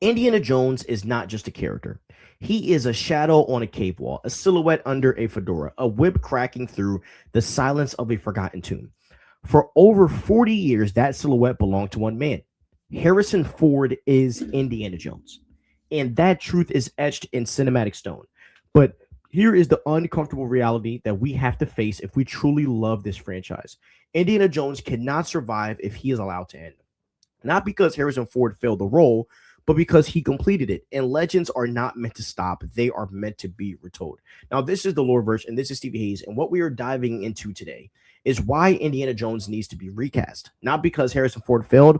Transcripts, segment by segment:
Indiana Jones is not just a character. He is a shadow on a cave wall, a silhouette under a fedora, a whip cracking through the silence of a forgotten tomb. For over 40 years, that silhouette belonged to one man. Harrison Ford is Indiana Jones. And that truth is etched in cinematic stone. But here is the uncomfortable reality that we have to face if we truly love this franchise. Indiana Jones cannot survive if he is allowed to end. Not because Harrison Ford failed the role, but because he completed it. And legends are not meant to stop, they are meant to be retold. Now, this is the Loreverse, and this is Stevie Hayes. And what we are diving into today is why Indiana Jones needs to be recast. Not because Harrison Ford failed,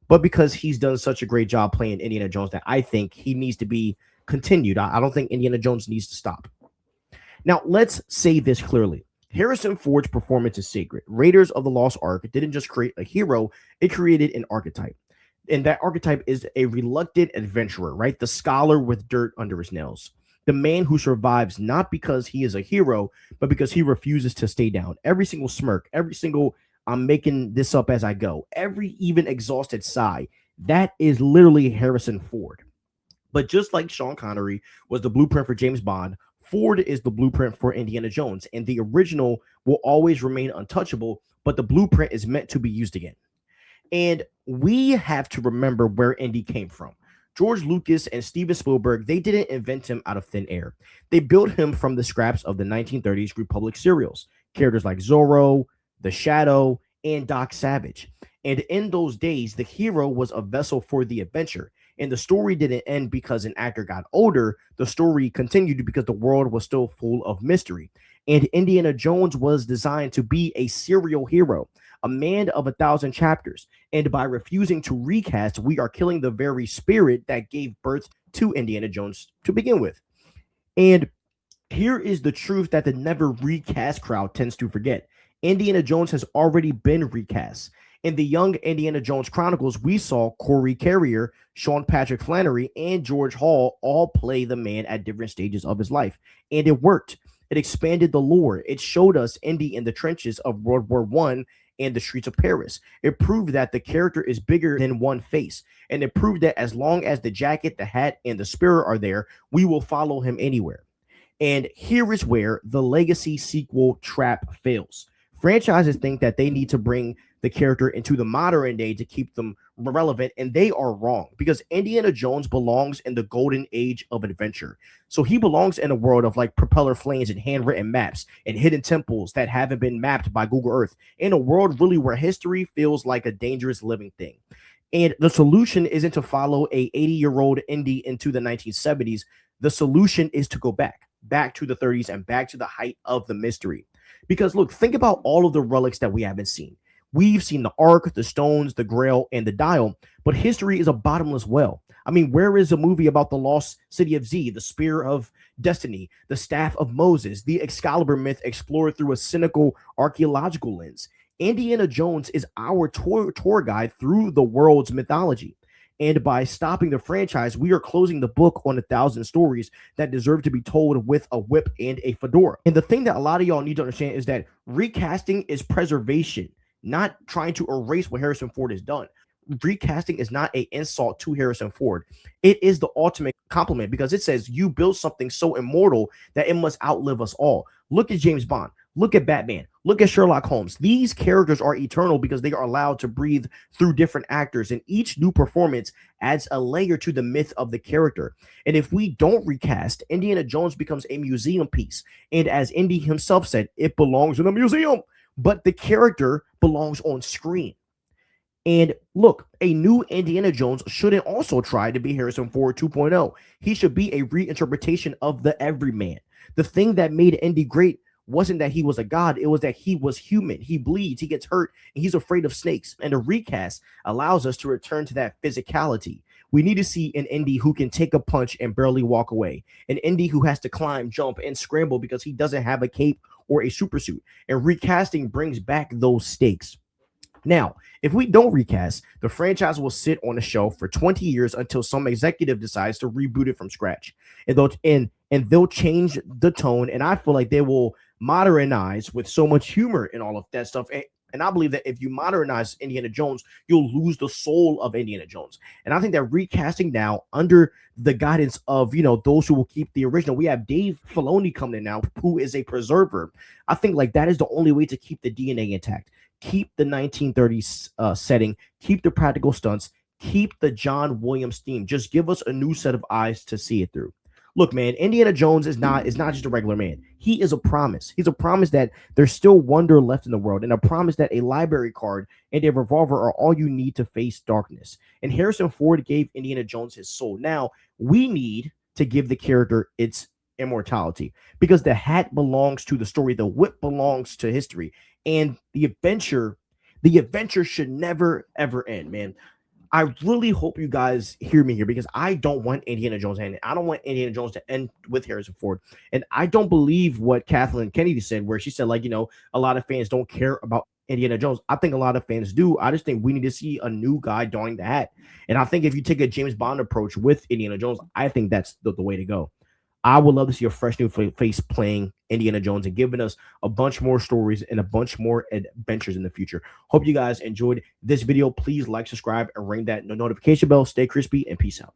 but because he's done such a great job playing Indiana Jones that I think he needs to be continued. I don't think Indiana Jones needs to stop. Now, let's say this clearly. Harrison Ford's performance is sacred. Raiders of the Lost Ark didn't just create a hero, it created an archetype. And that archetype is a reluctant adventurer, right? The scholar with dirt under his nails. The man who survives not because he is a hero, but because he refuses to stay down. Every single smirk, every single I'm making this up as I go, every even exhausted sigh, that is literally Harrison Ford. But just like Sean Connery was the blueprint for James Bond, Ford is the blueprint for Indiana Jones. And the original will always remain untouchable, but the blueprint is meant to be used again. And we have to remember where Indy came from. George Lucas and Steven Spielberg, they didn't invent him out of thin air. They built him from the scraps of the 1930s Republic serials, characters like Zorro, The Shadow, and Doc Savage. And in those days, the hero was a vessel for the adventure. And the story didn't end because an actor got older. The story continued because the world was still full of mystery. And Indiana Jones was designed to be a serial hero, a man of 1,000 chapters. And by refusing to recast, we are killing the very spirit that gave birth to Indiana Jones to begin with. And here is the truth that the never recast crowd tends to forget. Indiana Jones has already been recast. In the Young Indiana Jones Chronicles, we saw Corey Carrier, Sean Patrick Flannery, and George Hall all play the man at different stages of his life. And it worked. It expanded the lore. It showed us Indy in the trenches of World War One and the streets of Paris. It proved that the character is bigger than one face. And it proved that as long as the jacket, the hat, and the spirit are there, we will follow him anywhere. And here is where the legacy sequel trap fails. Franchises think that they need to bring the character into the modern day to keep them relevant, and they are wrong because Indiana Jones belongs in the golden age of adventure. So he belongs in a world of like propeller flames and handwritten maps and hidden temples that haven't been mapped by Google Earth, in a world really where history feels like a dangerous living thing. And the solution isn't to follow a 80-year-old Indy into the 1970s. The solution is to go back to the 30s and back to the height of the mystery. Because look, think about all of the relics that we haven't seen. We've seen the Ark, the Stones, the Grail, and the Dial, but history is a bottomless well. I mean, where is a movie about the lost city of Z, the Spear of Destiny, the Staff of Moses, the Excalibur myth explored through a cynical archaeological lens? Indiana Jones is our tour guide through the world's mythology. And by stopping the franchise, we are closing the book on 1,000 stories that deserve to be told with a whip and a fedora. And the thing that a lot of y'all need to understand is that recasting is preservation, not trying to erase what Harrison Ford has done. Recasting is not an insult to Harrison Ford. It is the ultimate compliment because it says you built something so immortal that it must outlive us all. Look at James Bond. Look at Batman. Look at Sherlock Holmes. These characters are eternal because they are allowed to breathe through different actors, and each new performance adds a layer to the myth of the character. And if we don't recast, Indiana Jones becomes a museum piece. And as Indy himself said, it belongs in a museum, but the character belongs on screen. And look, a new Indiana Jones shouldn't also try to be Harrison Ford 2.0. He should be a reinterpretation of the everyman. The thing that made Indy great wasn't that he was a god, it was that he was human. He bleeds, he gets hurt, and he's afraid of snakes. And a recast allows us to return to that physicality. We need to see an Indy who can take a punch and barely walk away, an Indy who has to climb, jump, and scramble because he doesn't have a cape or a super suit. And recasting brings back those stakes. Now, if we don't recast, the franchise will sit on a shelf for 20 years until some executive decides to reboot it from scratch. And they'll change the tone, and I feel like they will modernize with so much humor and all of that stuff. And And I believe that if you modernize Indiana Jones, you'll lose the soul of Indiana Jones. And I think that recasting now under the guidance of those who will keep the original. We have Dave Filoni coming in now, who is a preserver. I think like that is the only way to keep the DNA intact. Keep the 1930s setting, keep the practical stunts, keep the John Williams theme. Just give us a new set of eyes to see it through. Look, man, Indiana Jones is not just a regular man. He is a promise. He's a promise that there's still wonder left in the world, and a promise that a library card and a revolver are all you need to face darkness. And Harrison Ford gave Indiana Jones his soul. Now we need to give the character its immortality, because the hat belongs to the story, the whip belongs to history, and the adventure should never ever end, man. I really hope you guys hear me here, because I don't want Indiana Jones ending. I don't want Indiana Jones to end with Harrison Ford. And I don't believe what Kathleen Kennedy said, where she said, like, a lot of fans don't care about Indiana Jones. I think a lot of fans do. I just think we need to see a new guy donning the hat. And I think if you take a James Bond approach with Indiana Jones, I think that's the way to go. I would love to see a fresh new face playing Indiana Jones and giving us a bunch more stories and a bunch more adventures in the future. Hope you guys enjoyed this video. Please like, subscribe, and ring that notification bell. Stay crispy, and peace out.